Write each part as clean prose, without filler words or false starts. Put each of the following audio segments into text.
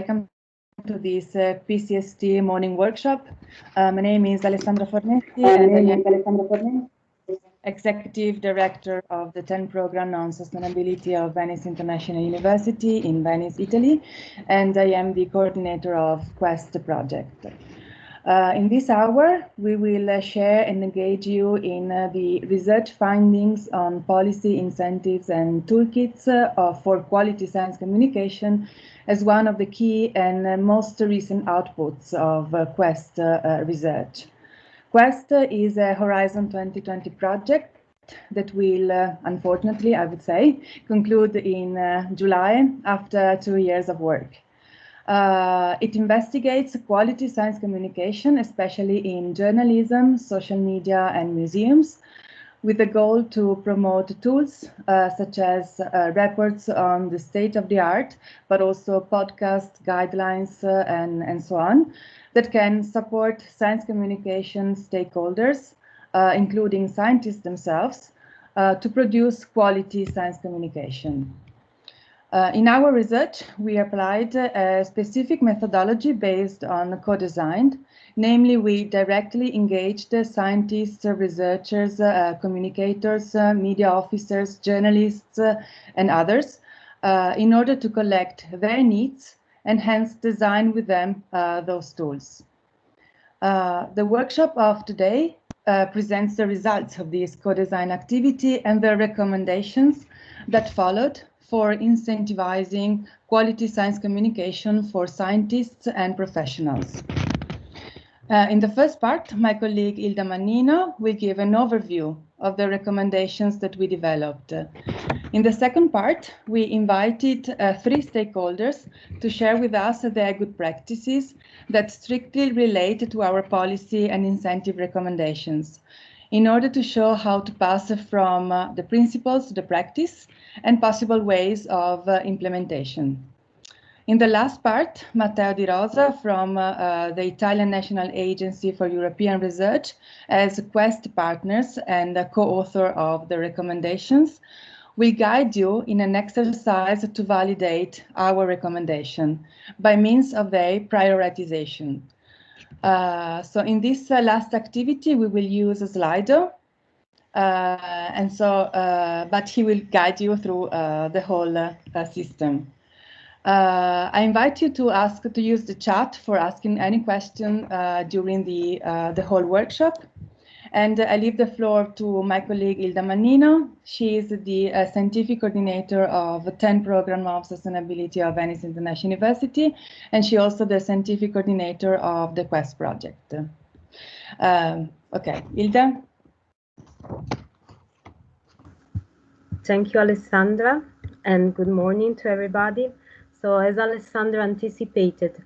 welcome to this PCST morning workshop. My name is Alessandra Fornetti, and I am Executive Director of the 10 Program on Sustainability of Venice International University in Venice, Italy, and I am the coordinator of Quest project. In this hour, we will share and engage you in the research findings on policy incentives and toolkits for quality science communication as one of the key and most recent outputs of Quest research. Quest is a Horizon 2020 project that will, unfortunately, I would say, conclude in July after 2 years of work. It investigates quality science communication, especially in journalism, social media, and museums, with the goal to promote tools such as reports on the state of the art, but also podcast guidelines and so on, that can support science communication stakeholders, including scientists themselves, to produce quality science communication. In our research, we applied a specific methodology based on co-design. Namely, we directly engaged scientists, researchers, communicators, media officers, journalists, and others in order to collect their needs and hence design with them those tools. The workshop of today presents the results of this co-design activity and the recommendations that followed for incentivizing quality science communication for scientists and professionals. In the first part, my colleague Ilda Mannino will give an overview of the recommendations that we developed. In the second part, we invited 3 stakeholders to share with us their good practices that strictly relate to our policy and incentive recommendations, in order to show how to pass from the principles to the practice and possible ways of implementation. In the last part, Matteo di Rosa from the Italian National Agency for European Research, as Quest partners and co-author of the recommendations, will guide you in an exercise to validate our recommendation by means of their prioritization. So in this last activity, we will use a Slido, but he will guide you through the whole system. I invite you to use the chat for asking any question during the whole workshop. And I leave the floor to my colleague Ilda Mannino. She is the scientific coordinator of the 10 Program of Sustainability of Venice International University, and she also the scientific coordinator of the Quest project. Okay, Ilda. Thank you, Alessandra, and good morning to everybody. So as Alessandra anticipated,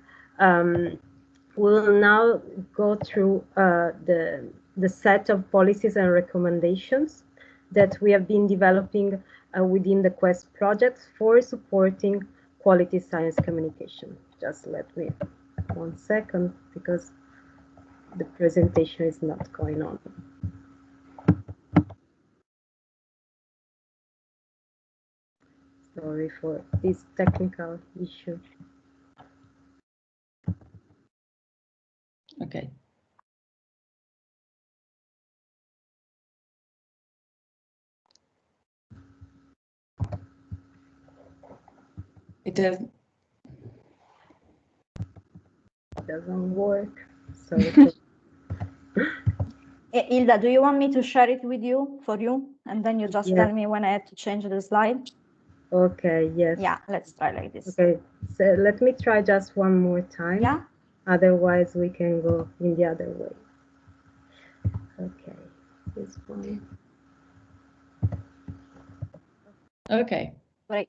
we'll now go through the set of policies and recommendations that we have been developing within the Quest project for supporting quality science communication. Just let me 1 second, because the presentation is not going on. Sorry for this technical issue. Okay. It doesn't work. Sorry. Ilda, do you want me to share it with you, and then you just tell me when I have to change the slide? Okay, yes. Yeah, let's try like this. Okay, so let me try just one more time. Yeah. Otherwise, we can go in the other way. Okay, this one. Okay. Great.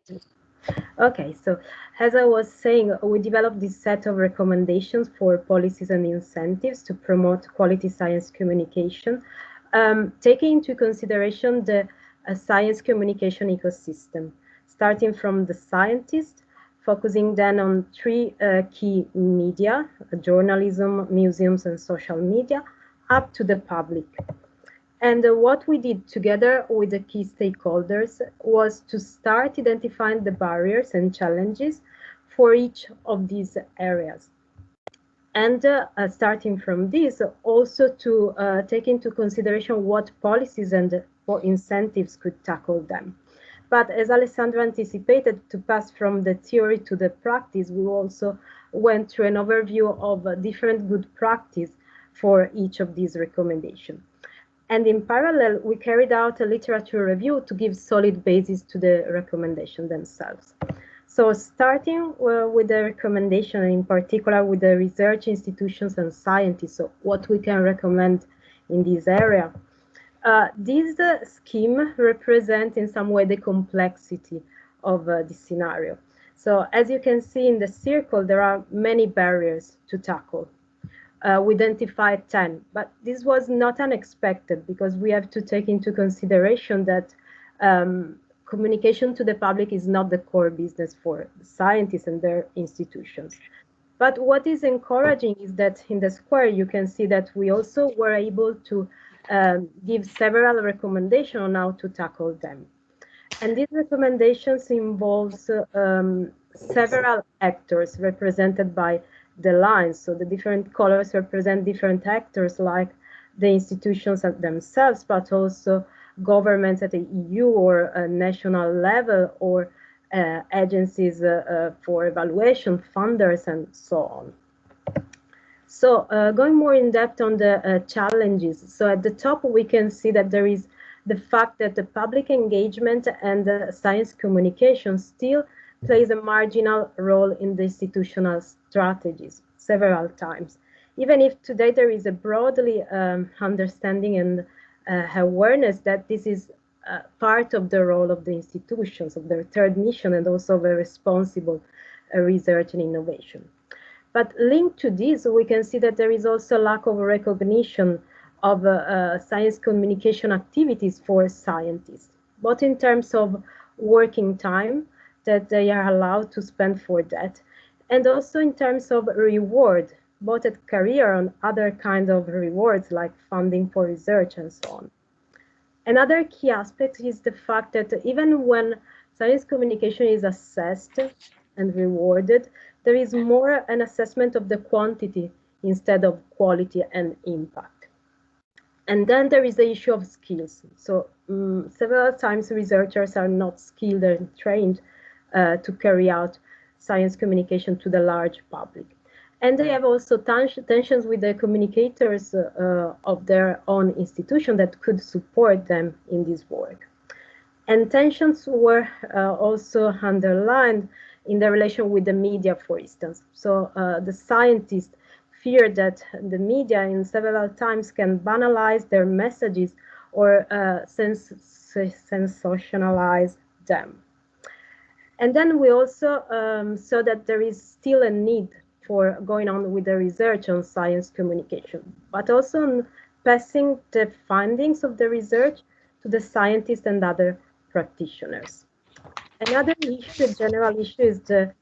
Okay, so as I was saying, we developed this set of recommendations for policies and incentives to promote quality science communication, taking into consideration the science communication ecosystem, starting from the scientist, focusing then on 3 key media, journalism, museums, and social media, up to the public. And what we did together with the key stakeholders was to start identifying the barriers and challenges for each of these areas. And starting from this, also to take into consideration what policies and what incentives could tackle them. But as Alessandra anticipated, to pass from the theory to the practice, we also went through an overview of different good practice for each of these recommendations. And in parallel, we carried out a literature review to give solid basis to the recommendation themselves. So starting with the recommendation, in particular with the research institutions and scientists, so what we can recommend in this area. This scheme represents in some way the complexity of this scenario. So as you can see in the circle, there are many barriers to tackle. We identified 10, but this was not unexpected because we have to take into consideration that communication to the public is not the core business for scientists and their institutions. But what is encouraging is that in the square, you can see that we also were able to give several recommendations on how to tackle them. And these recommendations involves several actors represented by the lines. So the different colors represent different actors like the institutions themselves, but also governments at the EU or a national level, or agencies for evaluation, funders, and so on. So going more in depth on the challenges. So at the top, we can see that there is the fact that the public engagement and the science communication still plays a marginal role in the institutional strategies several times. Even if today there is a broadly understanding and awareness that this is part of the role of the institutions, of their third mission, and also of a responsible research and innovation. But linked to this, we can see that there is also a lack of recognition of science communication activities for scientists, both in terms of working time that they are allowed to spend for that, and also in terms of reward, both at career and other kinds of rewards like funding for research and so on. Another key aspect is the fact that even when science communication is assessed and rewarded, there is more an assessment of the quantity instead of quality and impact. And then there is the issue of skills. So several times researchers are not skilled and trained to carry out science communication to the large public. And they have also tensions with the communicators of their own institution that could support them in this work. And tensions were also underlined in the relation with the media, for instance. So the scientists fear that the media in several times can banalize their messages or sensationalize them. And then we also saw that there is still a need for going on with the research on science communication, but also on passing the findings of the research to the scientists and other practitioners. Another issue, general issue, is the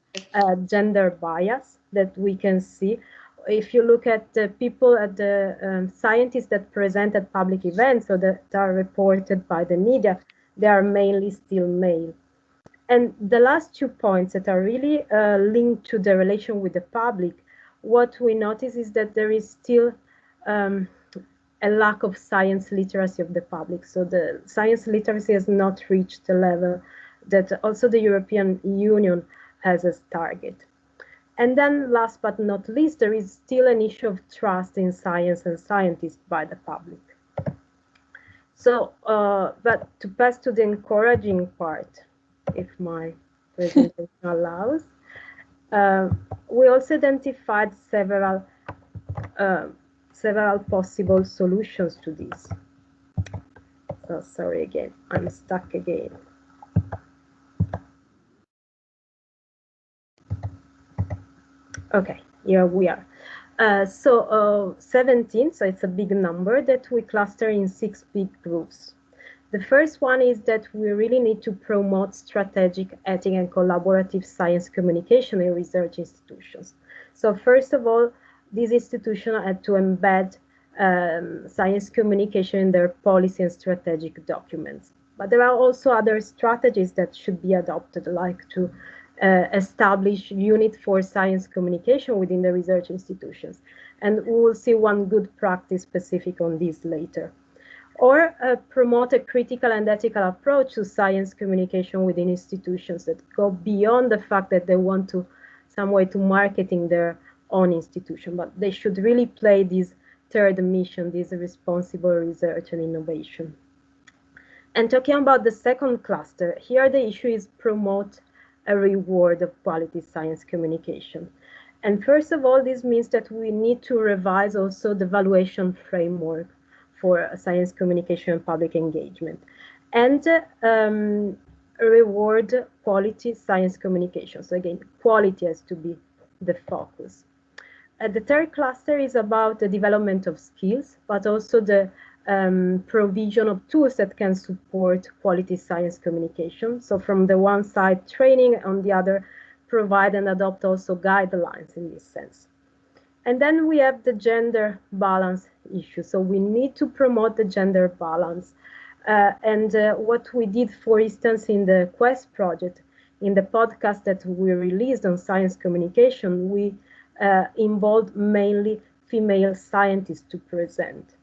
gender bias that we can see. If you look at the people, at the scientists that present at public events or that are reported by the media, they are mainly still male. And the last 2 points that are really linked to the relation with the public, what we notice is that there is still a lack of science literacy of the public. So the science literacy has not reached the level that also the European Union has as target. And then last but not least, there is still an issue of trust in science and scientists by the public. So, but to pass to the encouraging part, if my presentation allows, we also identified several possible solutions to this. So sorry again, I'm stuck again. Okay, here we are. 17, so it's a big number that we cluster in 6 big groups. The first one is that we really need to promote strategic, ethic, and collaborative science communication in research institutions. So first of all, these institutions had to embed science communication in their policy and strategic documents. But there are also other strategies that should be adopted, like to establish unit for science communication within the research institutions. And we will see one good practice specific on this later. Or promote a critical and ethical approach to science communication within institutions that go beyond the fact that they want to some way to marketing their own institution, but they should really play this third mission, this responsible research and innovation. And talking about the second cluster, here the issue is promote a reward of quality science communication. And first of all, this means that we need to revise also the valuation framework for science communication and public engagement, and reward quality science communication. So again, quality has to be the focus. The third cluster is about the development of skills, but also the provision of tools that can support quality science communication. So from the one side, training, on the other, provide and adopt also guidelines in this sense. And then we have the gender balance issue. So we need to promote the gender balance. What we did, for instance, in the Quest project, in the podcast that we released on science communication, we involved mainly female scientists to present.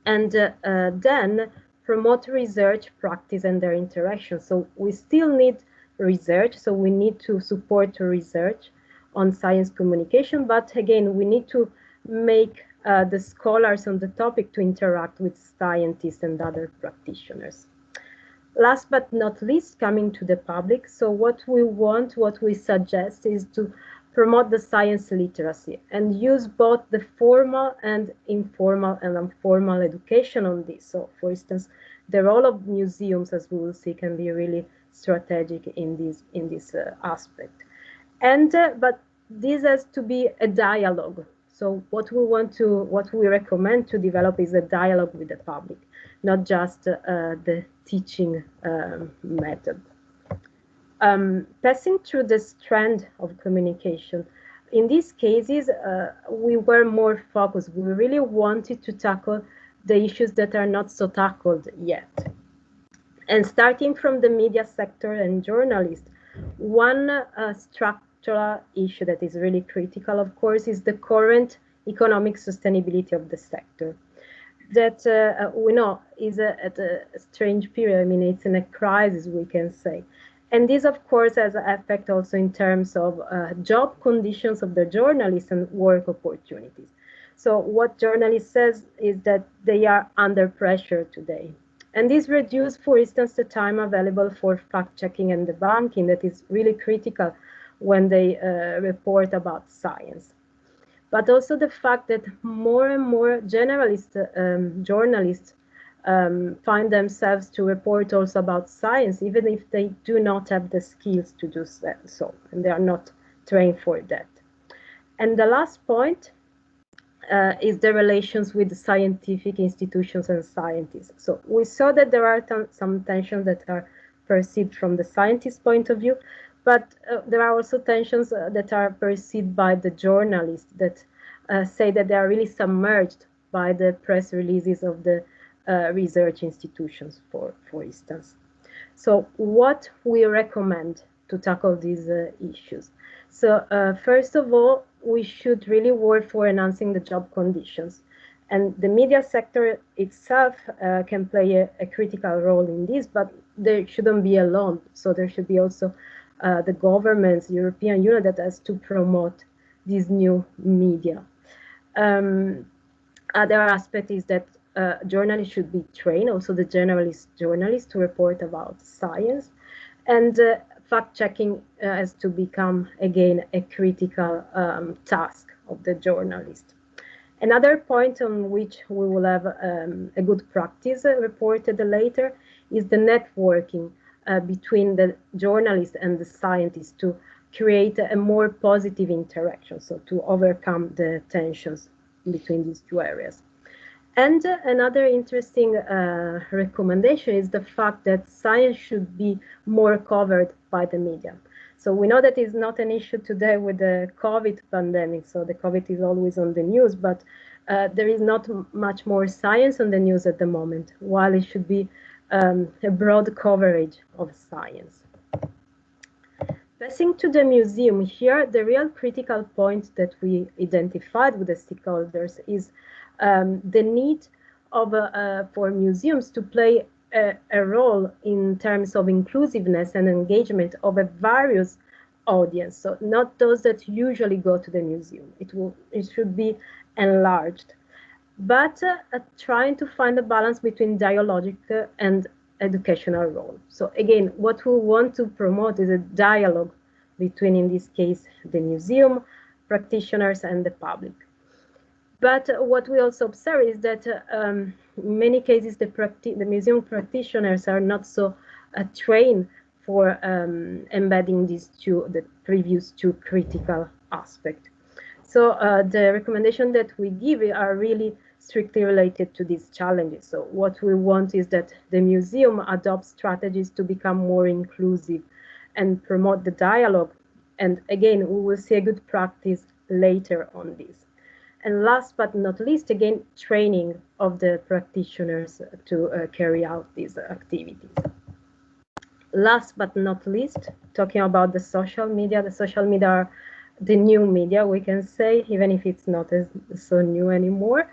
And then promote research, practice, and their interaction. So we still need research, so we need to support research on science communication, but again, we need to make the scholars on the topic to interact with scientists and other practitioners. Last but not least, coming to the public. So what we suggest is to promote the science literacy and use both the formal and informal and informal education on this. So for instance, the role of museums, as we will see, can be really strategic in this aspect. And but this has to be a dialogue. So what we recommend to develop is a dialogue with the public, not just the teaching method. Passing through the strand of communication, in these cases, we were more focused. We really wanted to tackle the issues that are not so tackled yet. And starting from the media sector and journalists, one structural issue that is really critical, of course, is the current economic sustainability of the sector. That we know is at a strange period. I mean, it's in a crisis, we can say. And this, of course, has an effect also in terms of job conditions of the journalists and work opportunities. So what journalists says is that they are under pressure today. And this reduces, for instance, the time available for fact-checking and debunking that is really critical when they report about science. But also the fact that more and more journalists find themselves to report also about science, even if they do not have the skills to do so, and they are not trained for that. And the last point is the relations with the scientific institutions and scientists. So we saw that there are some tensions that are perceived from the scientist point of view, but there are also tensions that are perceived by the journalists that say that they are really submerged by the press releases of the research institutions, for instance. So what we recommend to tackle these issues? So first of all, we should really work for enhancing the job conditions. And the media sector itself can play a critical role in this, but they shouldn't be alone. So there should be also the governments, European Union, that has to promote these new media. Other aspect is that journalists should be trained, also the generalist journalists, to report about science. And fact-checking has to become, again, a critical task of the journalist. Another point on which we will have a good practice reported later is the networking between the journalists and the scientists to create a more positive interaction, so to overcome the tensions between these two areas. And another interesting recommendation is the fact that science should be more covered by the media. So we know that it's not an issue today with the COVID pandemic, so the COVID is always on the news, but there is not much more science on the news at the moment, while it should be a broad coverage of science. Passing to the museum here, the real critical point that we identified with the stakeholders is the need of for museums to play a role in terms of inclusiveness and engagement of a various audience. So not those that usually go to the museum. It should be enlarged, but trying to find a balance between dialogic and educational role. So again, what we want to promote is a dialogue between, in this case, the museum practitioners and the public. But what we also observe is that in many cases, the museum practitioners are not so trained for embedding the previous two critical aspects. So the recommendation that we give are really strictly related to these challenges. So what we want is that the museum adopts strategies to become more inclusive and promote the dialogue. And again, we will see a good practice later on this. And last but not least, again, training of the practitioners to carry out these activities. Last but not least, talking about the social media are the new media, we can say, even if it's not so new anymore,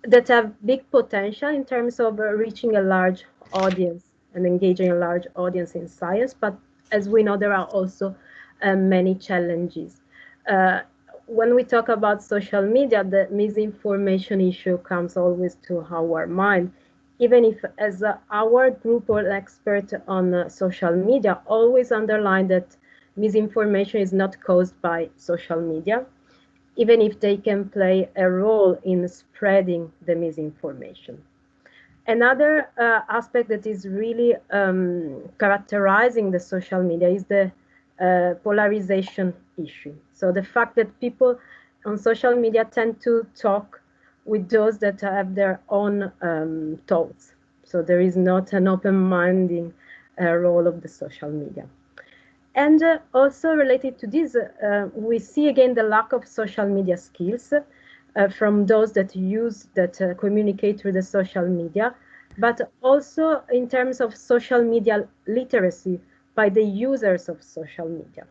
that have big potential in terms of reaching a large audience and engaging a large audience in science. But as we know, there are also many challenges. When we talk about social media, the misinformation issue comes always to our mind, even if as our group or expert on social media always underline that misinformation is not caused by social media, even if they can play a role in spreading the misinformation. Another aspect that is really characterizing the social media is the polarization issue. So the fact that people on social media tend to talk with those that have their own thoughts. So there is not an open-minded role of the social media. And also related to this, we see again the lack of social media skills from those that communicate through the social media, but also in terms of social media literacy by the users of social media.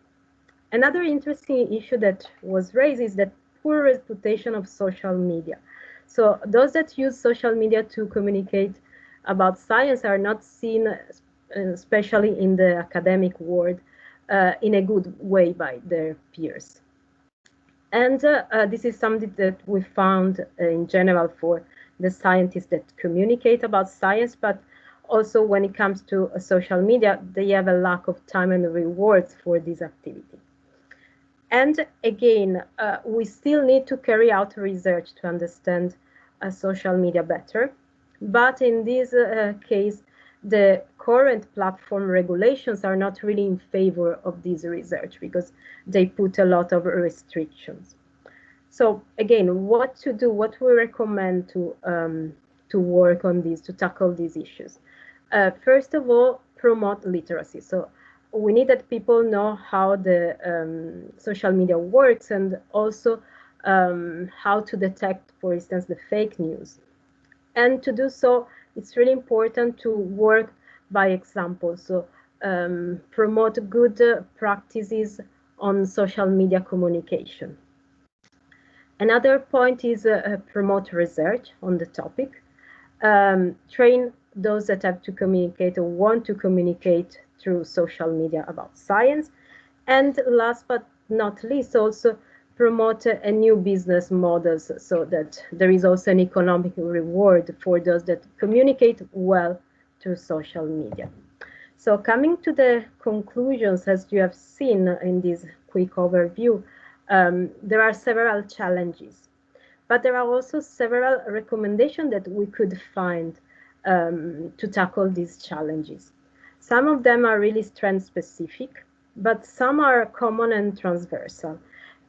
Another interesting issue that was raised is the poor reputation of social media. So those that use social media to communicate about science are not seen, especially in the academic world, in a good way by their peers. And this is something that we found in general for the scientists that communicate about science, but also when it comes to social media, they have a lack of time and rewards for this activity. And again, we still need to carry out research to understand social media better. But in this case, the current platform regulations are not really in favor of this research because they put a lot of restrictions. So again, what to do, what we recommend to work on this, to tackle these issues. First of all, promote literacy. So we need that people know how the social media works and also how to detect, for instance, the fake news. And to do so, it's really important to work by example. So promote good practices on social media communication. Another point is promote research on the topic. Train those that have to communicate or want to communicate through social media about science. And last but not least, also promote a new business models so that there is also an economic reward for those that communicate well through social media. So coming to the conclusions, as you have seen in this quick overview, there are several challenges, but there are also several recommendations that we could find to tackle these challenges. Some of them are really strand specific, but some are common and transversal.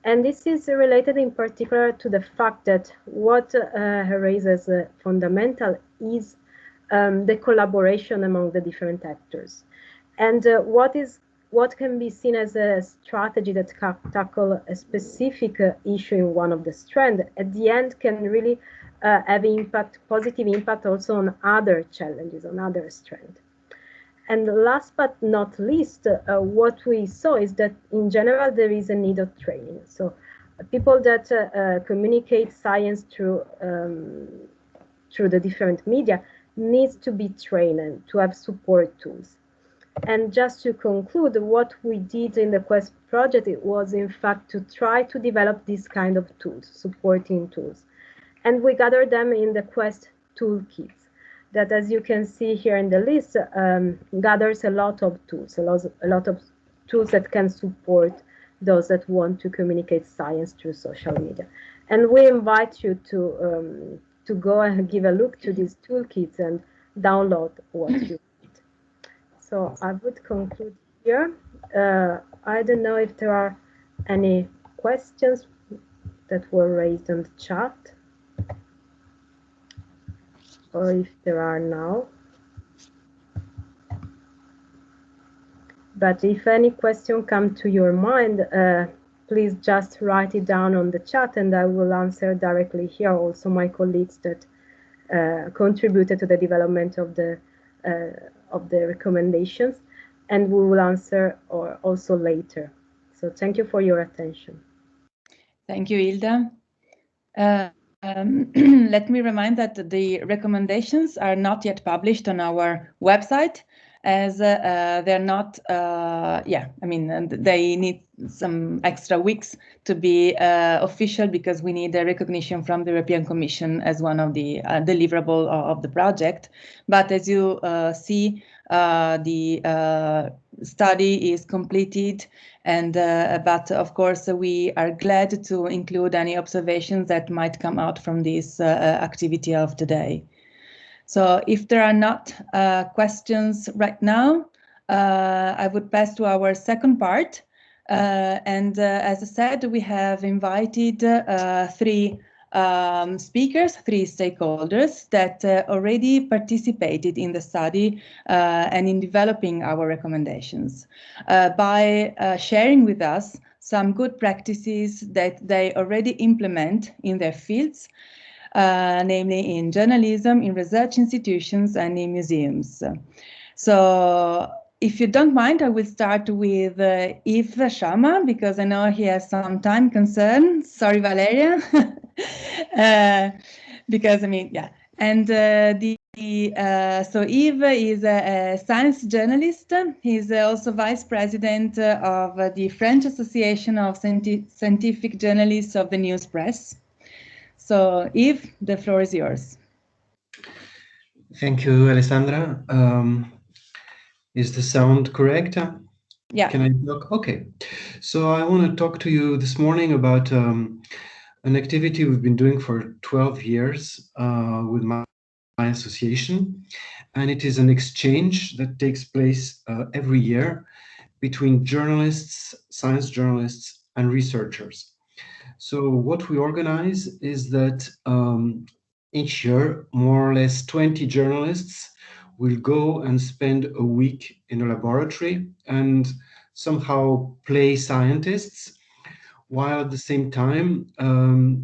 And this is related in particular to the fact that what raises fundamental is the collaboration among the different actors. And what can be seen as a strategy that can tackle a specific issue in one of the strands, at the end can really have impact, positive impact also on other challenges, on other strands. And last but not least, what we saw is that in general there is a need of training. So people that communicate science through the different media needs to be trained and to have support tools. And just to conclude, what we did in the Quest project, it was in fact to try to develop this kind of tools, supporting tools. And we gathered them in the Quest toolkits that, as you can see here in the list, gathers a lot of tools, a lot of tools that can support those that want to communicate science through social media. And we invite you to go and give a look to these toolkits and download what you need. So I would conclude here. I don't know if there are any questions that were raised on the chat, or if there are now. But if any question come to your mind, please just write it down on the chat and I will answer directly here. Also my colleagues that contributed to the development of the recommendations, and we will answer also later. So thank you for your attention. Thank you, Ilda. Let me remind that the recommendations are not yet published on our website, as they're not, they need some extra weeks to be official, because we need a recognition from the European Commission as one of the deliverable of the project. But as you see, the study is completed, and but of course we are glad to include any observations that might come out from this activity of today. So if there are not questions right now, I would pass to our second part. And as I said, we have invited three speakers, three stakeholders that already participated in the study and in developing our recommendations by sharing with us some good practices that they already implement in their fields, namely in journalism, in research institutions, and in museums. So if you don't mind, I will start with Yves Sciama, because I know he has some time concern. Sorry, Valeria. Because, I mean, yeah. And so Yves is a science journalist. He's also vice president of the French Association of Scientific Journalists of the News Press. So Yves, the floor is yours. Thank you, Alessandra. Is the sound correct? Yeah. Can I talk? Okay. So I want to talk to you this morning about an activity we've been doing for 12 years with my association. And it is an exchange that takes place every year between journalists, science journalists, and researchers. So what we organize is that each year, more or less 20 journalists will go and spend a week in a laboratory and somehow play scientists, while at the same time,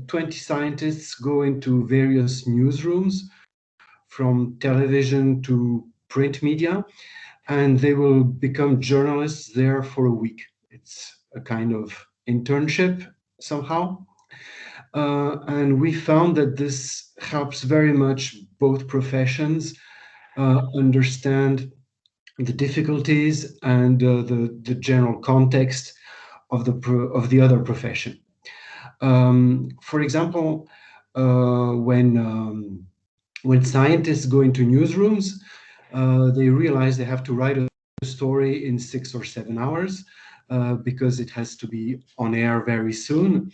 20 scientists go into various newsrooms, from television to print media, and they will become journalists there for a week. It's a kind of internship somehow. And we found that this helps very much both professions understand the difficulties and the general context of the other profession. For example, when scientists go into newsrooms, they realize they have to write a story in 6 or 7 hours because it has to be on air very soon.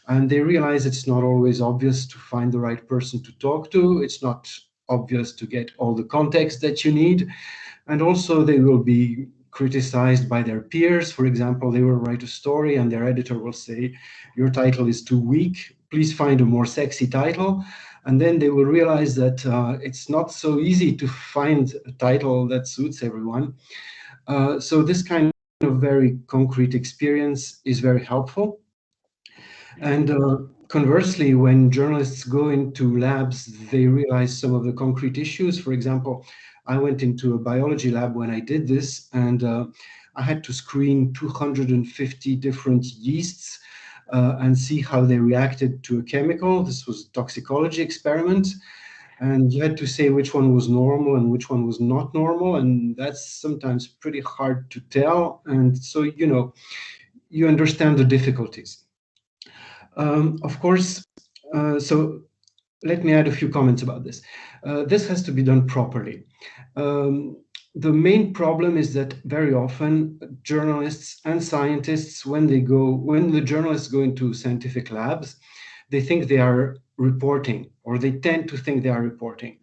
And they realize it's not always obvious to find the right person to talk to. It's not obvious to get all the context that you need. And also they will be criticized by their peers. For example, they will write a story and their editor will say, your title is too weak, please find a more sexy title. And then they will realize that it's not so easy to find a title that suits everyone. So this kind of very concrete experience is very helpful. And conversely, when journalists go into labs, they realize some of the concrete issues. For example, I went into a biology lab when I did this, and I had to screen 250 different yeasts and see how they reacted to a chemical. This was a toxicology experiment. And you had to say which one was normal and which one was not normal. And that's sometimes pretty hard to tell. And so, you know, you understand the difficulties. Of course, so let me add a few comments about this. This has to be done properly. The main problem is that very often journalists and scientists, when the journalists go into scientific labs, they think they are reporting, or they tend to think they are reporting.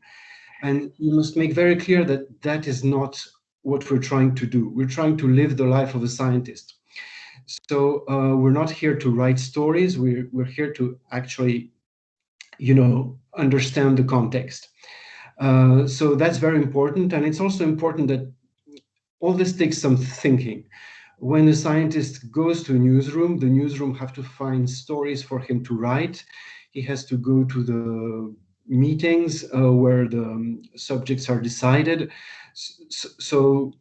And you must make very clear that that is not what we're trying to do. We're trying to live the life of a scientist. So we're not here to write stories. We're here to actually, you know, understand the context. So that's very important. And it's also important that all this takes some thinking. When a scientist goes to a newsroom, the newsroom have to find stories for him to write. He has to go to the meetings where the subjects are decided. So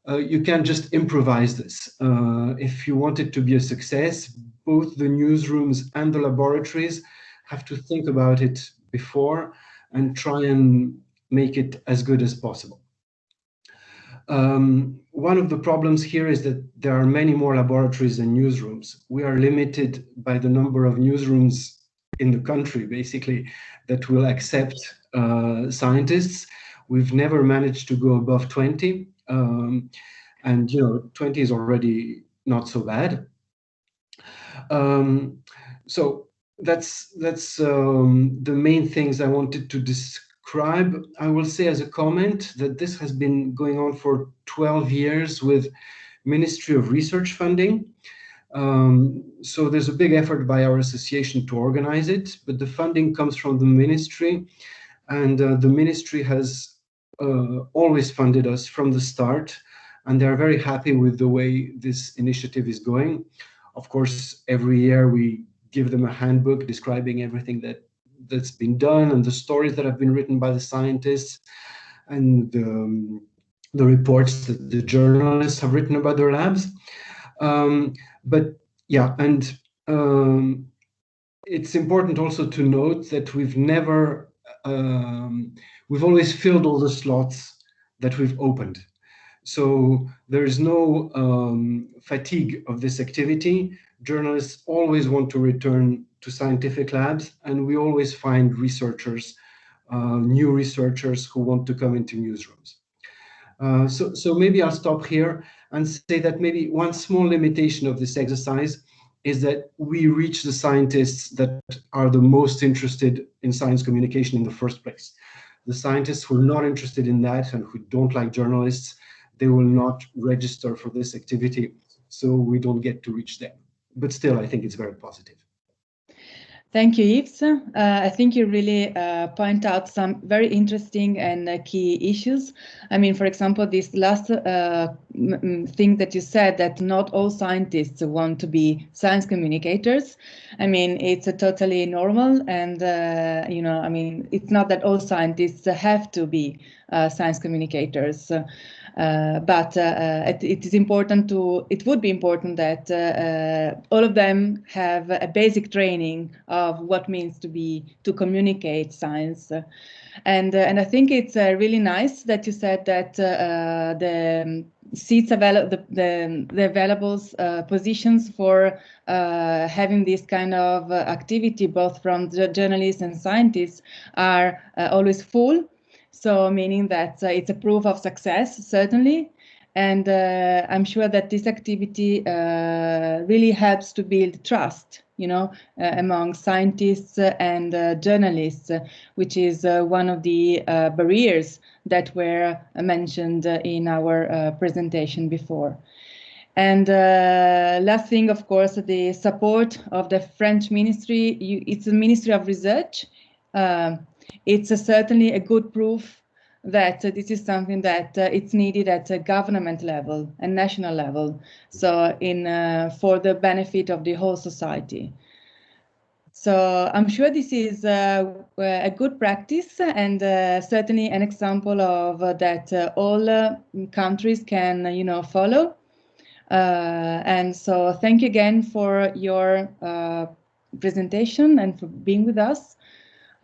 you can't just improvise this. If you want it to be a success, both the newsrooms and the laboratories have to think about it before and try and make it as good as possible. One of the problems here is that there are many more laboratories than newsrooms. We are limited by the number of newsrooms in the country, basically, that will accept scientists. We've never managed to go above 20. And, you know, 20 is already not so bad. So that's the main things I wanted to describe. I will say as a comment that this has been going on for 12 years with Ministry of Research funding. So there's a big effort by our association to organize it, but the funding comes from the ministry, and the ministry has always funded us from the start, and they're very happy with the way this initiative is going. Of course, every year we give them a handbook describing everything that's been done and the stories that have been written by the scientists and the reports that the journalists have written about their labs. But yeah, and it's important also to note that we've always filled all the slots that we've opened. So there is no fatigue of this activity. Journalists always want to return to scientific labs, and we always find researchers, new researchers who want to come into newsrooms. So maybe I'll stop here and say that maybe one small limitation of this exercise is that we reach the scientists that are the most interested in science communication in the first place. The scientists who are not interested in that and who don't like journalists, they will not register for this activity, so we don't get to reach them. But still, I think it's very positive. Thank you, Yves. I think you really point out some very interesting and key issues. I mean, for example, this last thing that you said, that not all scientists want to be science communicators. I mean, it's totally normal. And, you know, I mean, it's not that all scientists have to be science communicators. But it is important it would be important that all of them have a basic training of what means to communicate science. And I think it's really nice that you said that the seats available, the available positions for having this kind of activity, both from the journalists and scientists, are always full. So meaning that it's a proof of success, certainly. And I'm sure that this activity really helps to build trust, you know, among scientists and journalists, which is one of the barriers that were mentioned in our presentation before. And last thing, of course, the support of the French ministry. It's a Ministry of Research. It's certainly a good proof that this is something that it's needed at a government level and national level, so for the benefit of the whole society. So I'm sure this is a good practice and certainly an example of that all countries can, follow. And so thank you again for your presentation and for being with us.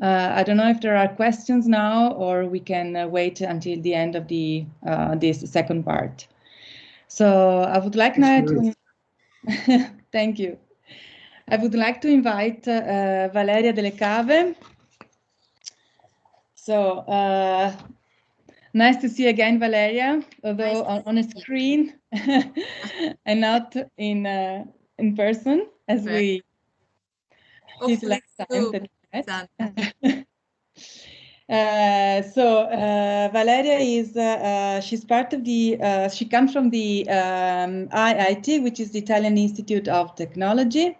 I don't know if there are questions now, or we can wait until the end of the this second part. So I would like now to thank you. I would like to invite Valeria delle Cave. So nice to see you again, Valeria, although on a screen and not in person, as we did last time that we met. Valeria is she's part of the she comes from the IIT, which is the Italian Institute of Technology,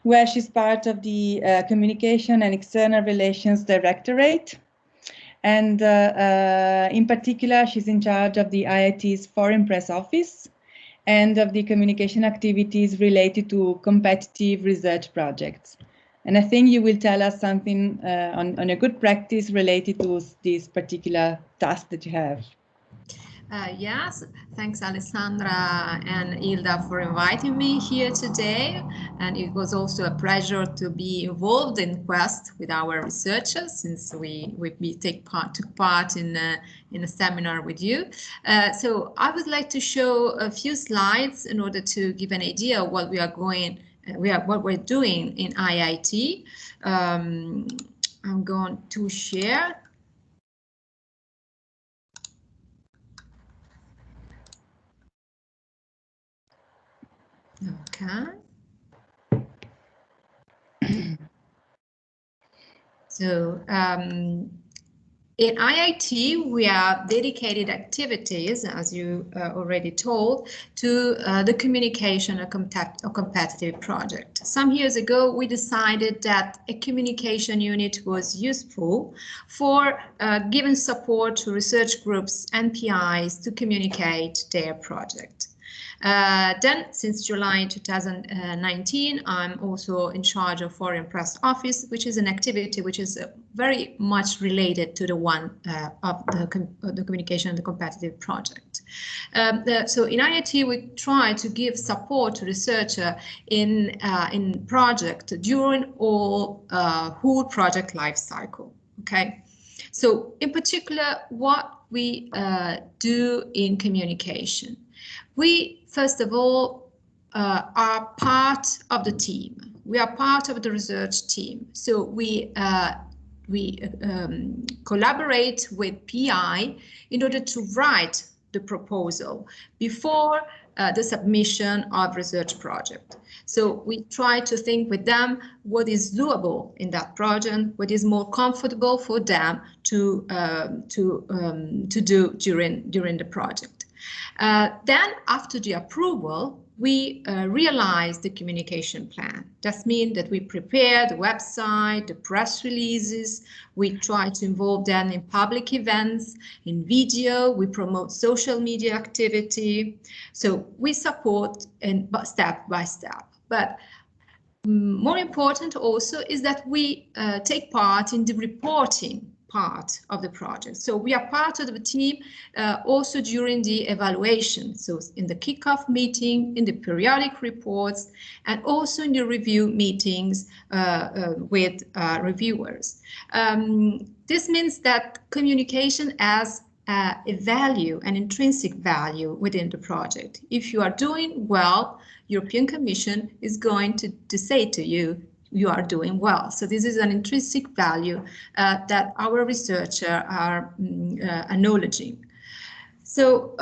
where she's part of the Communication and External Relations Directorate. And in particular, she's in charge of the IIT's Foreign Press Office and of the communication activities related to competitive research projects. And I think you will tell us something on a good practice related to this particular task that you have. Yes, thanks Alessandra and Ilda for inviting me here today. And it was also a pleasure to be involved in Quest with our researchers, since we took part in a seminar with you. So I would like to show a few slides in order to give an idea of what we are going, what we're doing in IIT. I'm going to share. Okay. So in IIT, we have dedicated activities, as you already told, to the communication of competitive project. Some years ago, we decided that a communication unit was useful for giving support to research groups and PIs to communicate their project. Then, since July 2019, I'm also in charge of Foreign Press Office, which is an activity which is very much related to the one of the communication and the competitive project. So in IIT, we try to give support to researcher in project during whole project life cycle. Okay. So in particular, what we do in communication. We, first of all, are part of the team. We are part of the research team. So we collaborate with PI in order to write the proposal before the submission of research project. So we try to think with them what is doable in that project, what is more comfortable for them to do during the project. Then after the approval, we realize the communication plan. That means that we prepare the website, the press releases, we try to involve them in public events, in video, we promote social media activity. So we support step by step. But more important also is that we take part in the reporting part of the project. So we are part of the team also during the evaluation. So in the kickoff meeting, in the periodic reports, and also in the review meetings with reviewers. This means that communication has a value, an intrinsic value within the project. If you are doing well, European Commission is going to say to you, you are doing well. So this is an intrinsic value that our researchers are acknowledging. So,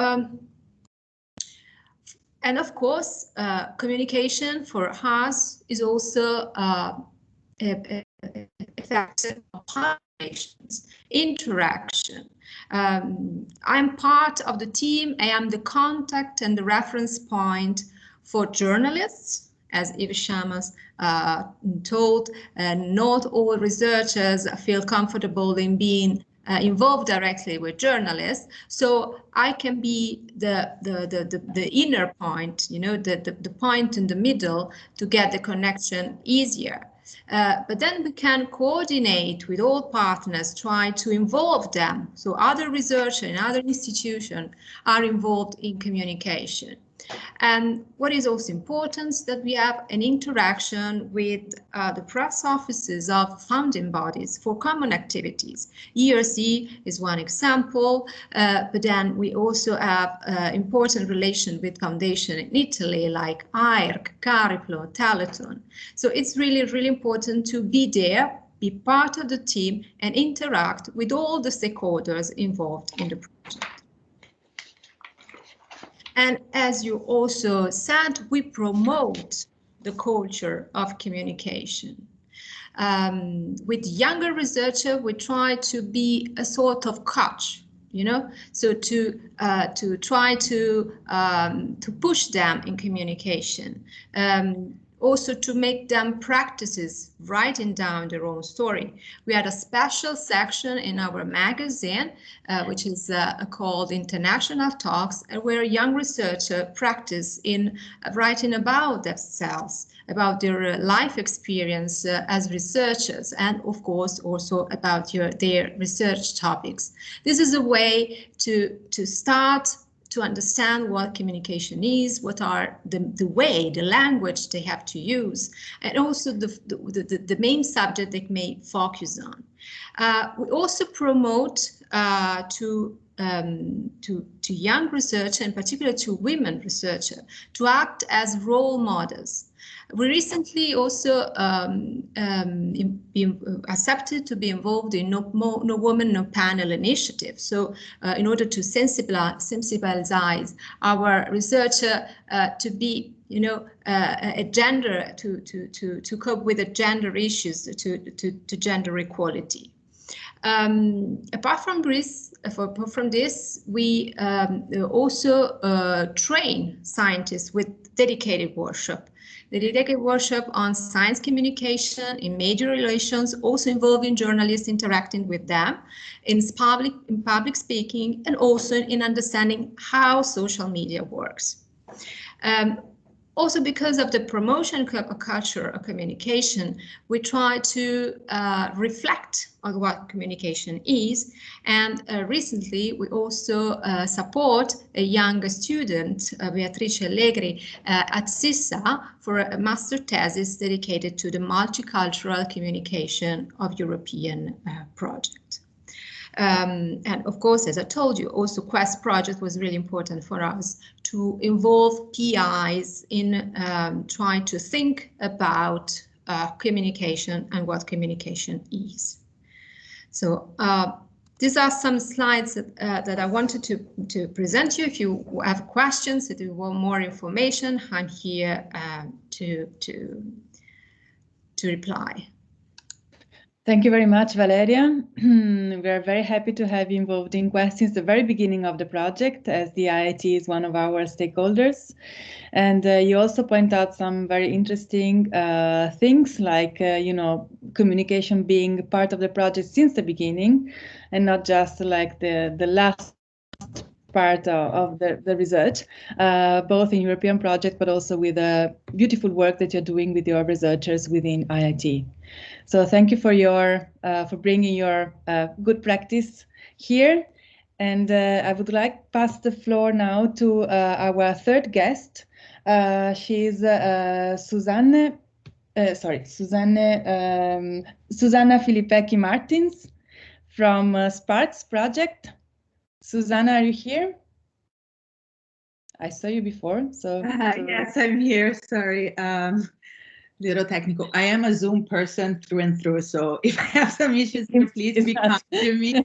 and of course, communication for us is also effective relations, interaction. I'm part of the team. I am the contact and the reference point for journalists, as Yves Sciama told, not all researchers feel comfortable in being involved directly with journalists. So I can be the inner point, you know, the point in the middle to get the connection easier. But then we can coordinate with all partners, try to involve them. So other researchers and other institutions are involved in communication. And what is also important is that we have an interaction with the press offices of founding bodies for common activities. ERC is one example, but then we also have important relation with foundation in Italy like ARC, Cariplo, Teleton. So it's really, really important to be there, be part of the team and interact with all the stakeholders involved in the project. And as you also said, we promote the culture of communication. With younger researchers, we try to be a sort of coach, you know, so to try to push them in communication. Also to make them practices writing down their own story. We had a special section in our magazine, which is called International Talks, where young researchers practice in writing about themselves, about their life experience as researchers, and of course also about their research topics. This is a way to start to understand what communication is, what are the language they have to use, and also the main subject they may focus on. We also promote to young researchers, in particular to women researchers, to act as role models. We recently also accepted to be involved in No Woman, No Panel initiative. So in order to sensibilize our researcher to be, you know, a gender, to cope with the gender issues, to gender equality. Apart from this, we also train scientists with dedicated workshop. The dedicated workshop on science communication in media relations, also involving journalists interacting with them in public speaking, and also in understanding how social media works. Also, because of the promotion culture of communication, we try to reflect on what communication is. And recently, we also support a young student, Beatrice Allegri, at CISA for a master thesis dedicated to the multicultural communication of European project. And of course, as I told you, also Quest project was really important for us to involve PIs in trying to think about communication and what communication is. So these are some slides that I wanted to present you. If you have questions, if you want more information, I'm here to reply. Thank you very much, Valeria. We are very happy to have you involved in Quest since the very beginning of the project, as the IIT is one of our stakeholders. And you also point out some very interesting things like, you know, communication being part of the project since the beginning and not just like the last part of the research, both in European project, but also with the beautiful work that you're doing with your researchers within IIT. So thank you for your for bringing your good practice here. And I would like to pass the floor now to our third guest. She's Suzana Filipecki Martins from Sparks Project. Suzana, are you here? I saw you before, so. Yes, I'm here. Sorry, little technical. I am a Zoom person through and through, so if I have some issues here, please be kind to me. I'm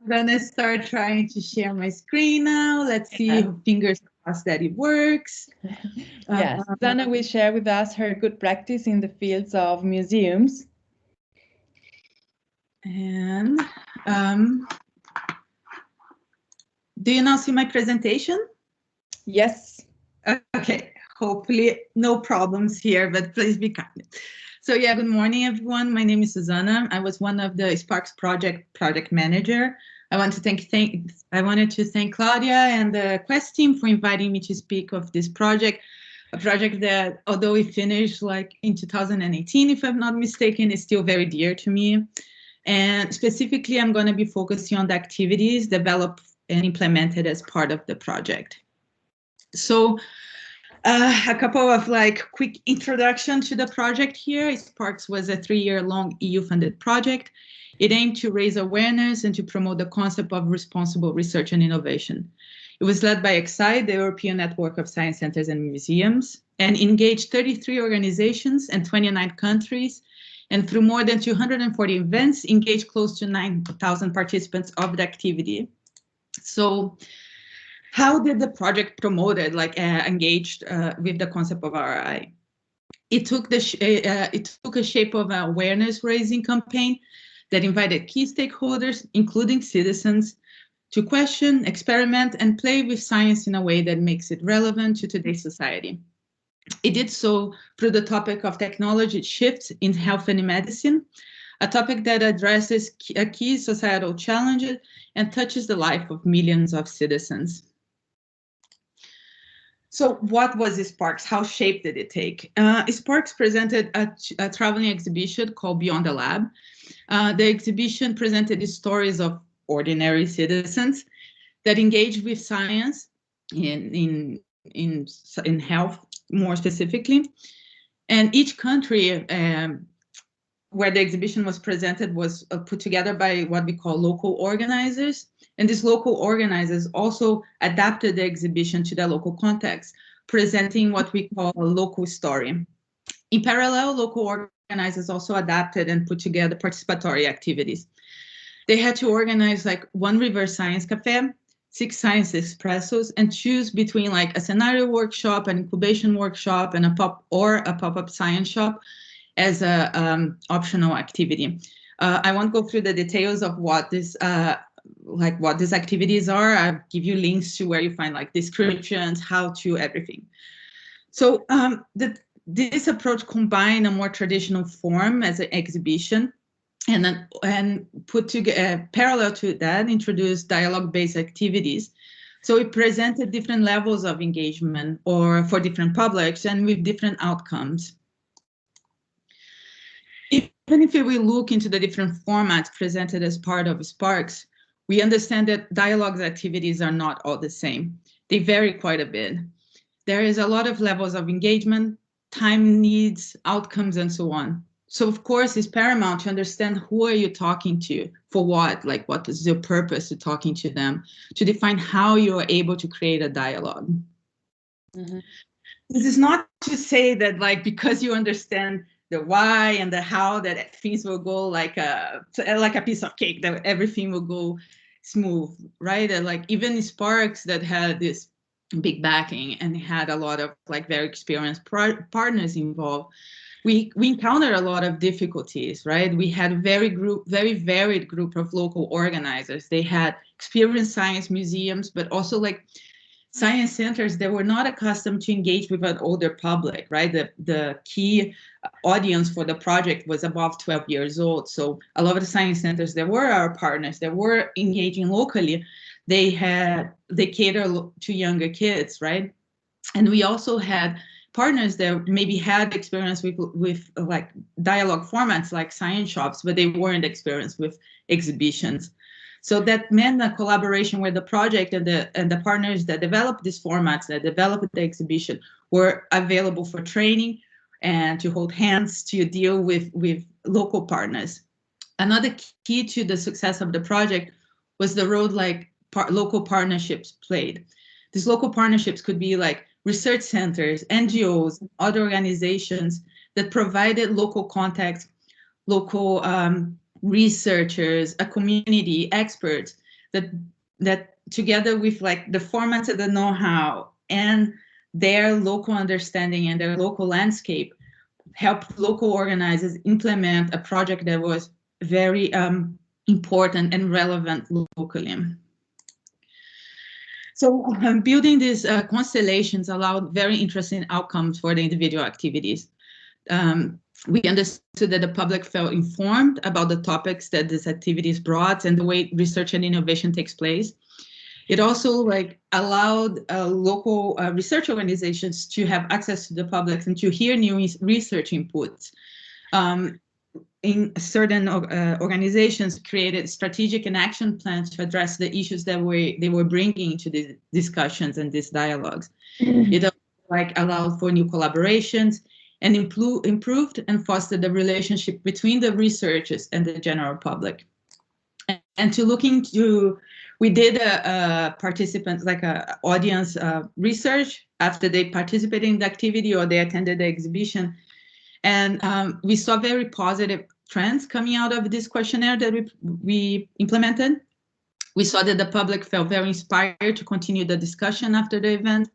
gonna start trying to share my screen now. Let's see, fingers crossed that it works. Yes, Suzana will share with us her good practice in the fields of museums. And do you now see my presentation? Yes. Okay, hopefully no problems here, but please be kind. So yeah, good morning, everyone. My name is Suzana. I was one of the Sparks project manager. I wanted to thank Claudia and the Quest team for inviting me to speak of this project. a project that, although it finished like in 2018, if I'm not mistaken, is still very dear to me. And specifically, I'm going to be focusing on the activities developed and implemented as part of the project. So a couple of like quick introduction to the project here. Sparks was a 3-year-long EU-funded project. It aimed to raise awareness and to promote the concept of responsible research and innovation. It was led by AJSPI, the European Network of Science Centers and Museums, and engaged 33 organizations and 29 countries, and through more than 240 events, engaged close to 9,000 participants of the activity. So how did the project promoted, engaged with the concept of RI? It took a shape of an awareness-raising campaign that invited key stakeholders, including citizens, to question, experiment, and play with science in a way that makes it relevant to today's society. It did so through the topic of technology shifts in health and medicine, a topic that addresses key societal challenges and touches the life of millions of citizens. So what was Sparks? How shape did it take? Sparks presented a traveling exhibition called Beyond the Lab. The exhibition presented the stories of ordinary citizens that engage with science in health more specifically. And each country where the exhibition was presented was put together by what we call local organizers. And these local organizers also adapted the exhibition to their local context, presenting what we call a local story. In parallel, local organizers also adapted and put together participatory activities. They had to organize like one reverse science cafe, 6 science espressos, and choose between like a scenario workshop, an incubation workshop, and a pop-up science shop as a optional activity. I won't go through the details of what this what these activities are. I'll give you links to where you find like descriptions, how to, everything. So this approach combined a more traditional form as an exhibition and put together parallel to that, introduced dialogue-based activities. So it presented different levels of engagement or for different publics and with different outcomes. Even if we look into the different formats presented as part of Sparks, we understand that dialogue activities are not all the same. They vary quite a bit. There is a lot of levels of engagement, time needs, outcomes, and so on. So of course, it's paramount to understand who are you talking to, for what, like what is your purpose to talking to them, to define how you are able to create a dialogue. Mm-hmm. This is not to say that like because you understand the why and the how that things will go like a piece of cake, that everything will go smooth, right? And like even Sparks that had this big backing and had a lot of like very experienced partners involved, we encountered a lot of difficulties, right? We had very varied group of local organizers. They had experienced science museums, but also like science centers that were not accustomed to engage with an older public, right? The key audience for the project was above 12 years old. So a lot of the science centers that were our partners, that were engaging locally, they cater to younger kids, right? And we also had partners that maybe had experience with like dialogue formats like science shops, but they weren't experienced with exhibitions. So that meant a collaboration where the project and the partners that developed these formats, that developed the exhibition, were available for training and to hold hands to deal with local partners. Another key to the success of the project was the role like local partnerships played. These local partnerships could be like research centers, NGOs, other organizations that provided local context, local researchers, a community, experts that together with like the formats and the know-how and their local understanding and their local landscape helped local organizers implement a project that was very important and relevant locally. So building these constellations allowed very interesting outcomes for the individual activities. We understood that the public felt informed about the topics that these activities brought and the way research and innovation takes place. It also like allowed local research organizations to have access to the public and to hear new research inputs. In certain organizations created strategic and action plans to address the issues that they were bringing to the discussions and these dialogues. It also, like, allowed for new collaborations and improved and fostered the relationship between the researchers and the general public. And to look into, we did a participants, like a audience research after they participated in the activity or they attended the exhibition. And we saw very positive trends coming out of this questionnaire that we implemented. We saw that the public felt very inspired to continue the discussion after the event.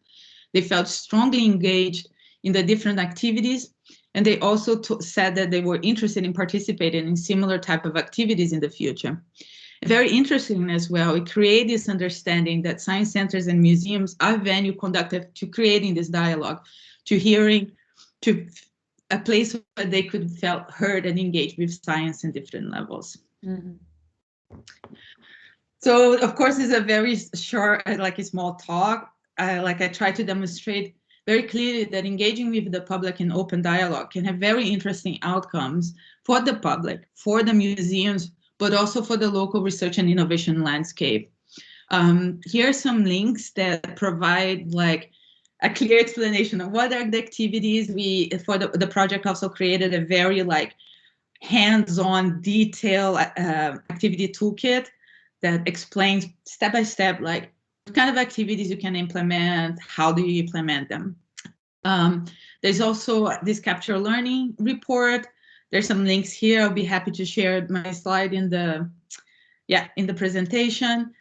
They felt strongly engaged in the different activities. And they also said that they were interested in participating in similar type of activities in the future. Very interesting as well, it created this understanding that science centers and museums are venue conductive to creating this dialogue, to hearing, to a place where they could feel heard and engaged with science in different levels. Mm-hmm. So, of course, it's a very short, like a small talk. I try to demonstrate very clearly that engaging with the public in open dialogue can have very interesting outcomes for the public, for the museums, but also for the local research and innovation landscape. Here are some links that provide like a clear explanation of what are the activities. We, for the project, also created a very like hands-on detail activity toolkit that explains step by step like what kind of activities you can implement, how do you implement them. There's also this capture learning report. There's some links here. I'll be happy to share my slide in the presentation.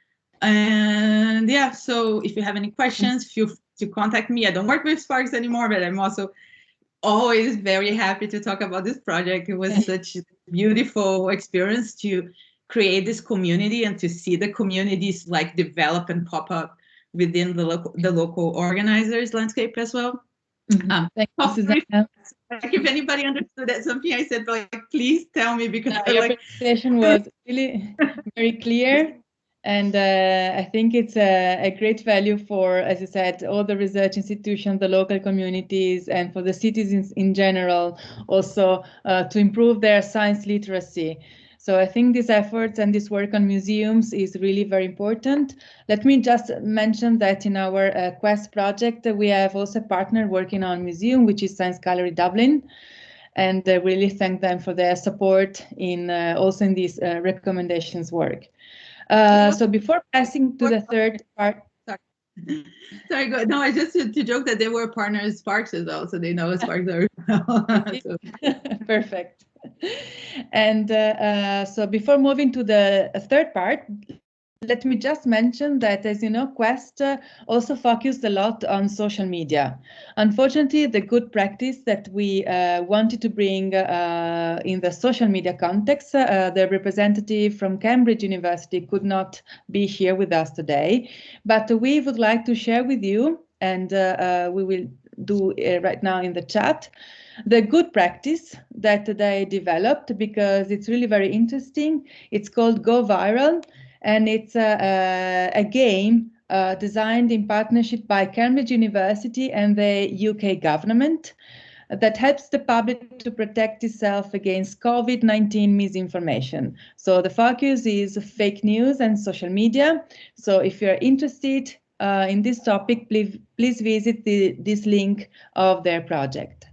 And yeah, so if you have any questions, feel free to contact me. I don't work with Sparks anymore, but I'm also always very happy to talk about this project. It was such a beautiful experience to create this community and to see the communities like develop and pop up within the local organizers landscape as well. Thank you, Suzana. If anybody understood that something I said, like, please tell me, because your presentation was really very clear. And I think it's a great value for, as you said, all the research institutions, the local communities, and for the citizens in general, also to improve their science literacy. So I think these efforts and this work on museums is really very important. Let me just mention that in our Quest project, we have also a partner working on museum, which is Science Gallery Dublin. And really thank them for their support in also in this recommendations work. So before passing to the third part. Sorry, go ahead. No, I just to joke that they were partners Sparks as well, so they know Sparks very well. So. Perfect. And so before moving to the third part, let me just mention that, as you know, Quest also focused a lot on social media. Unfortunately, the good practice that we wanted to bring in the social media context, the representative from Cambridge University could not be here with us today, but we would like to share with you, and we will do right now in the chat, the good practice that they developed, because it's really very interesting. It's called Go Viral. And it's a game designed in partnership by Cambridge University and the UK government that helps the public to protect itself against COVID-19 misinformation. So the focus is fake news and social media. So if you're interested in this topic, please visit this link of their project.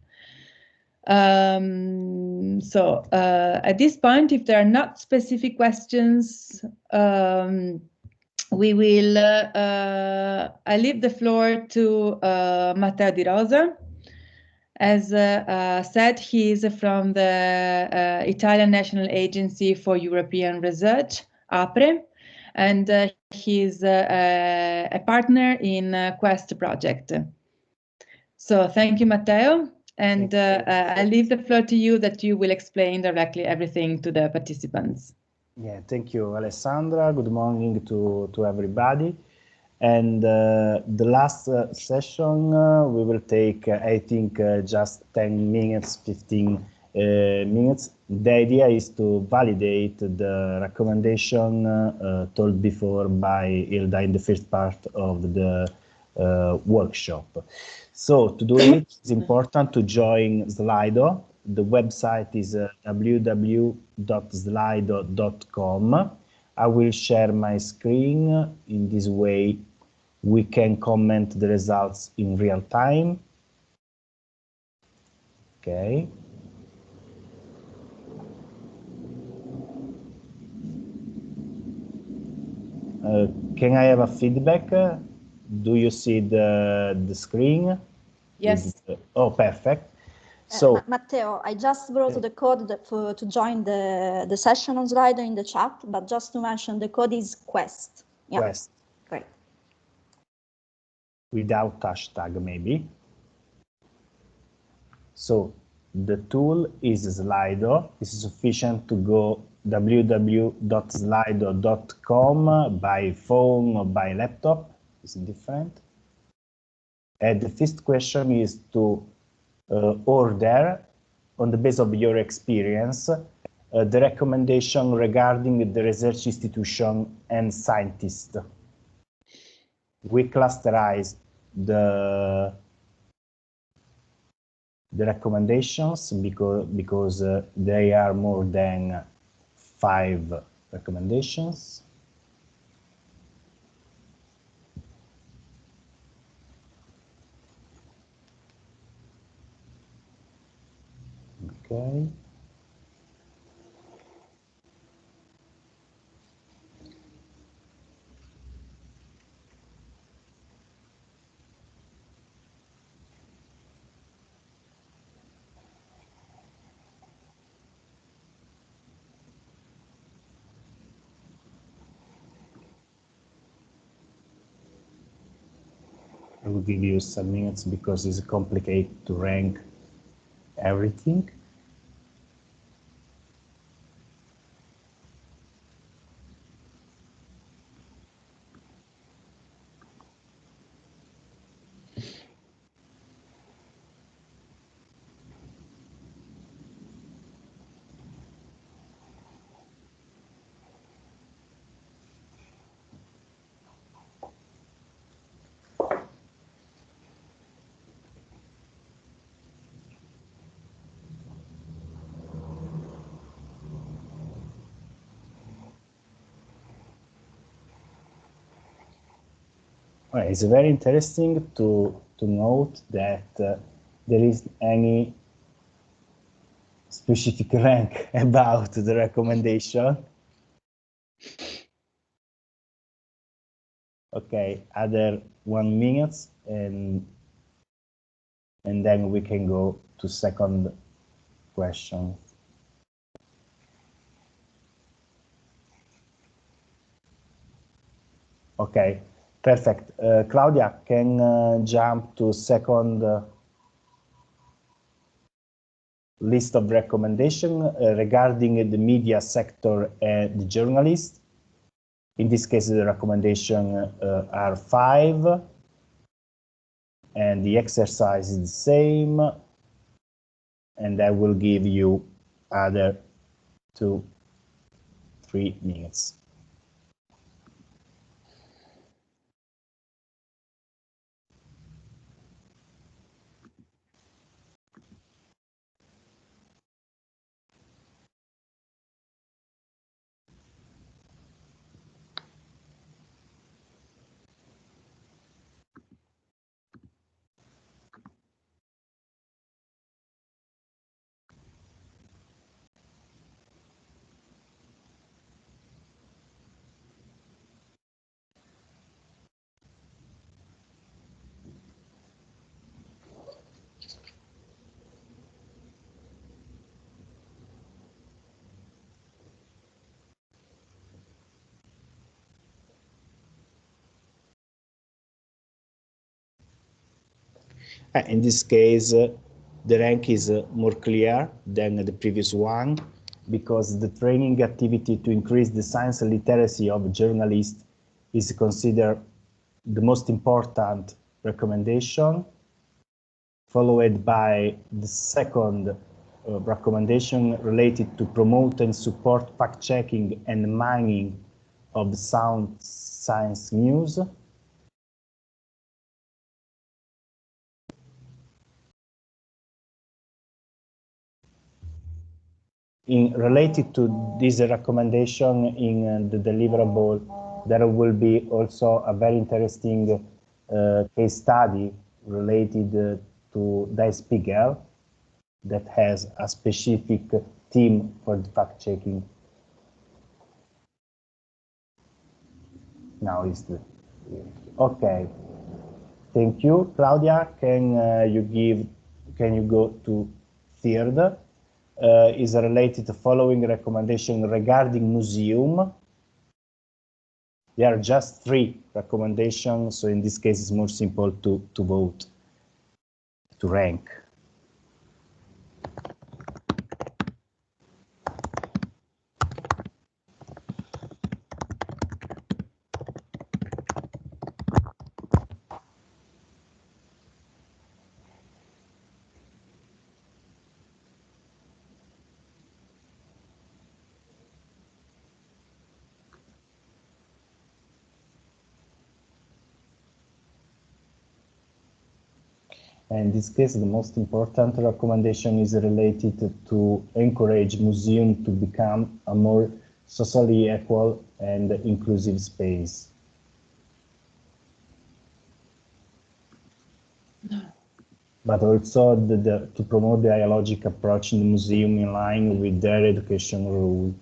So at this point, if there are not specific questions, we will, I leave the floor to Matteo Di Rosa. As said, he is from the Italian National Agency for European Research, APRE, and he is a partner in Quest project. So thank you, Matteo. And I leave the floor to you, that you will explain directly everything to the participants. Yeah, thank you, Alessandra. Good morning to everybody. And the last session, we will take, I think, just 10 minutes, 15 minutes. The idea is to validate the recommendation told before by Ilda in the first part of the workshop. So to do it, it's important to join Slido. The website is www.slido.com. I will share my screen. In this way, we can comment the results in real time. Okay. Can I have a feedback? Do you see the screen? Yes. Oh, perfect. So, Matteo, I just wrote the code to join the session on Slido in the chat, but just to mention, the code is Quest. Yeah. Quest. Great. Without hashtag, maybe. So, the tool is Slido. It's sufficient to go www.slido.com by phone or by laptop. It's different. And the first question is to order, on the basis of your experience, the recommendation regarding the research institution and scientist. We clusterize the recommendations because they are more than 5 recommendations. Okay. I will give you some minutes because it's complicated to rank everything. Well, it's very interesting to note that there is any specific rank about the recommendation. Okay, other 1 minute and then we can go to second question. Okay, perfect. Claudia, can jump to second list of recommendation regarding the media sector and the journalists. In this case, the recommendation are 5, and the exercise is the same, and I will give you other 2-3 minutes. In this case, the rank is more clear than the previous one, because the training activity to increase the science literacy of journalists is considered the most important recommendation, followed by the second recommendation related to promote and support fact-checking and mining of sound science news. Related to this recommendation in the deliverable, there will be also a very interesting case study related to Die Spiegel that has a specific team for the fact-checking. Now is the okay. Thank you, Claudia. Can you go to third? Is related to following recommendation regarding museum. There are just 3 recommendations, so in this case it's more simple to vote, to rank. In this case, the most important recommendation is related to encourage museum to become a more socially equal and inclusive space. But also to promote the dialogic approach in the museum in line with their education rule.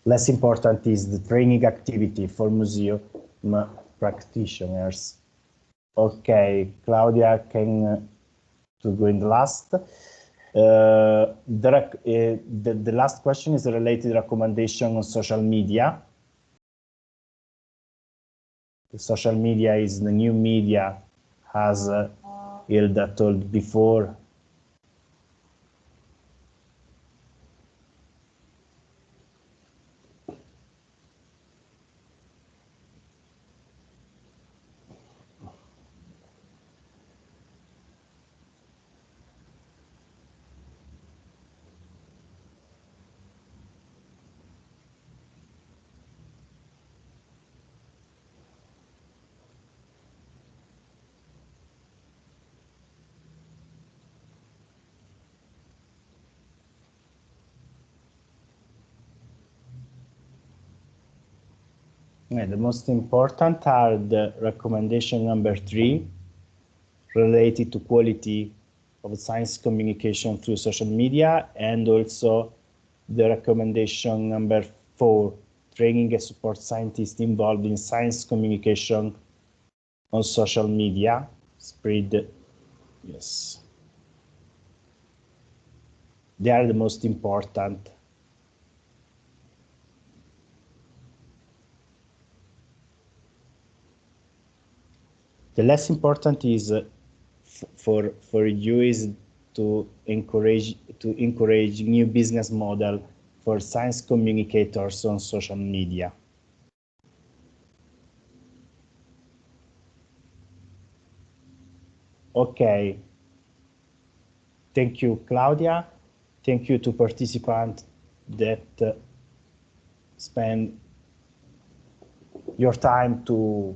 Less important is the training activity for museum practitioners. Okay, Claudia can to go in the last. The last question is a related recommendation on social media. The social media is the new media, as Ilda told before. Yeah, the most important are the recommendation number 3, related to quality of science communication through social media, and also the recommendation number 4, training and support scientists involved in science communication on social media. Spread, yes. They are the most important. The less important is for you is to encourage new business model for science communicators on social media. Okay. Thank you, Claudia. Thank you to participants that spend your time to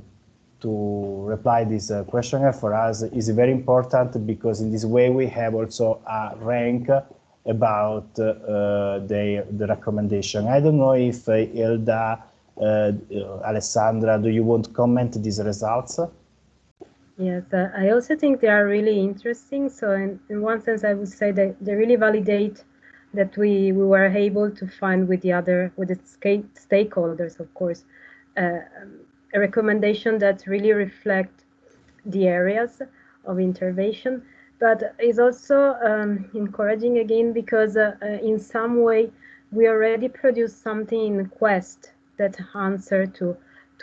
reply this questionnaire. For us is very important, because in this way we have also a rank about the recommendation. I don't know if Ilda, Alessandra, do you want to comment these results? Yes, I also think they are really interesting. So in one sense, I would say that they really validate that we were able to find with the stakeholders, of course, a recommendation that really reflect the areas of intervention, but is also encouraging again, because in some way we already produced something in Quest that answer to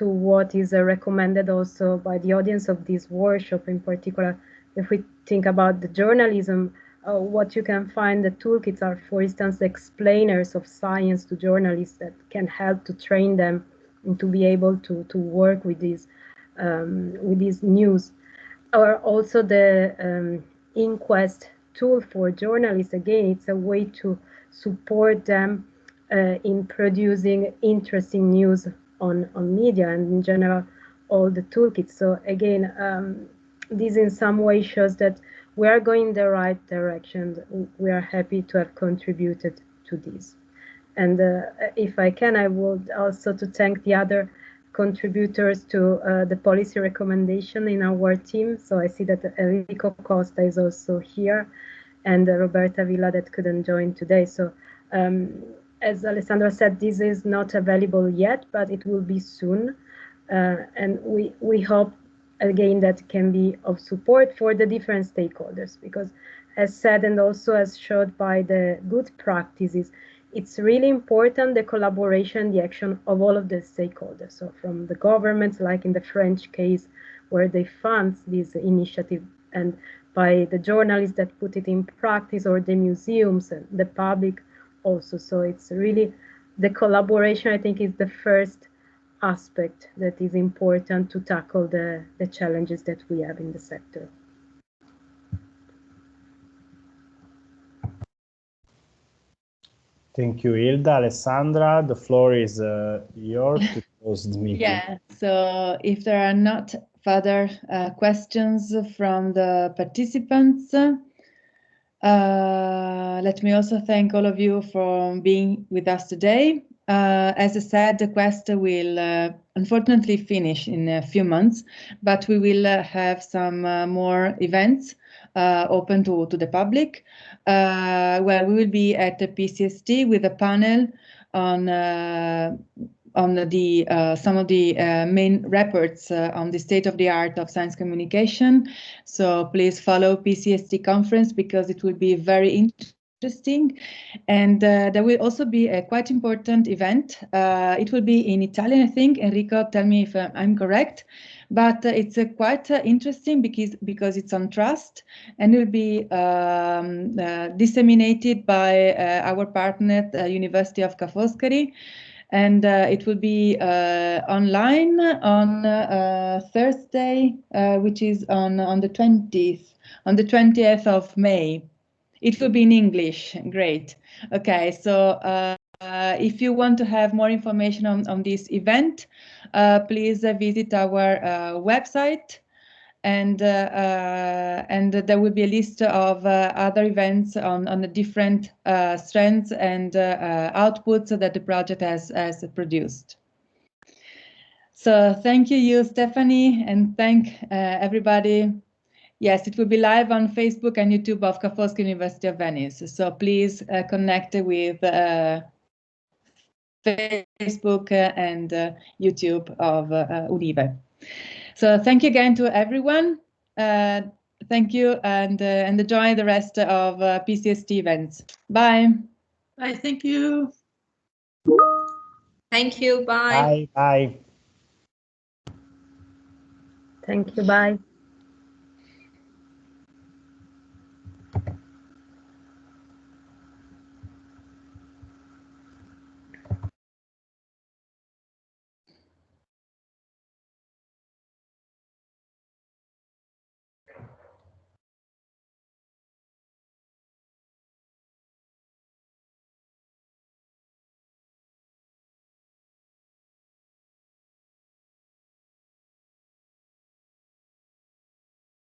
what is recommended also by the audience of this workshop. In particular, if we think about the journalism, what you can find, the toolkits are, for instance, the explainers of science to journalists that can help to train them and to be able to work with these news. Or also the in Quest tool for journalists. Again, it's a way to support them in producing interesting news on media and in general all the toolkits. So again, this in some way shows that we are going in the right direction. We are happy to have contributed to this. And if I can, I would also to thank the other contributors to the policy recommendation in our team. So I see that Enrico Costa is also here, and Roberta Villa that couldn't join today. So as Alessandra said, this is not available yet, but it will be soon. And we hope, again, that can be of support for the different stakeholders, because as said, and also as showed by the good practices, it's really important, the collaboration, the action of all of the stakeholders. So from the governments, like in the French case, where they fund this initiative, and by the journalists that put it in practice, or the museums and the public also. So it's really the collaboration, I think, is the first aspect that is important to tackle the challenges that we have in the sector. Thank you, Ilda. Alessandra, the floor is yours to close the meeting. Yeah, so if there are not further questions from the participants, let me also thank all of you for being with us today. As I said, the quest will unfortunately finish in a few months, but we will have some more events open to the public, where we will be at the PCST with a panel on some of the main reports on the state of the art of science communication. So please follow PCST conference, because it will be very interesting. And there will also be a quite important event. It will be in Italian, I think. Enrico, tell me if I'm correct. But it's quite interesting because it's on trust, and will be disseminated by our partner, the University of Ca' Foscari. And it will be online on Thursday, which is on the 20th of May. It will be in English. Great. Okay, so if you want to have more information on this event, please visit our website, and there will be a list of other events on the different strands and outputs that the project has produced. So thank you, Stephanie, and thank everybody. Yes, it will be live on Facebook and YouTube of Ca' Foscari University of Venice. So please connect with Facebook and YouTube of Unive. So thank you again to everyone. Thank you, and enjoy the rest of PCST events. Bye. Bye. Thank you. Thank you. Bye. Bye. Bye. Thank you. Bye.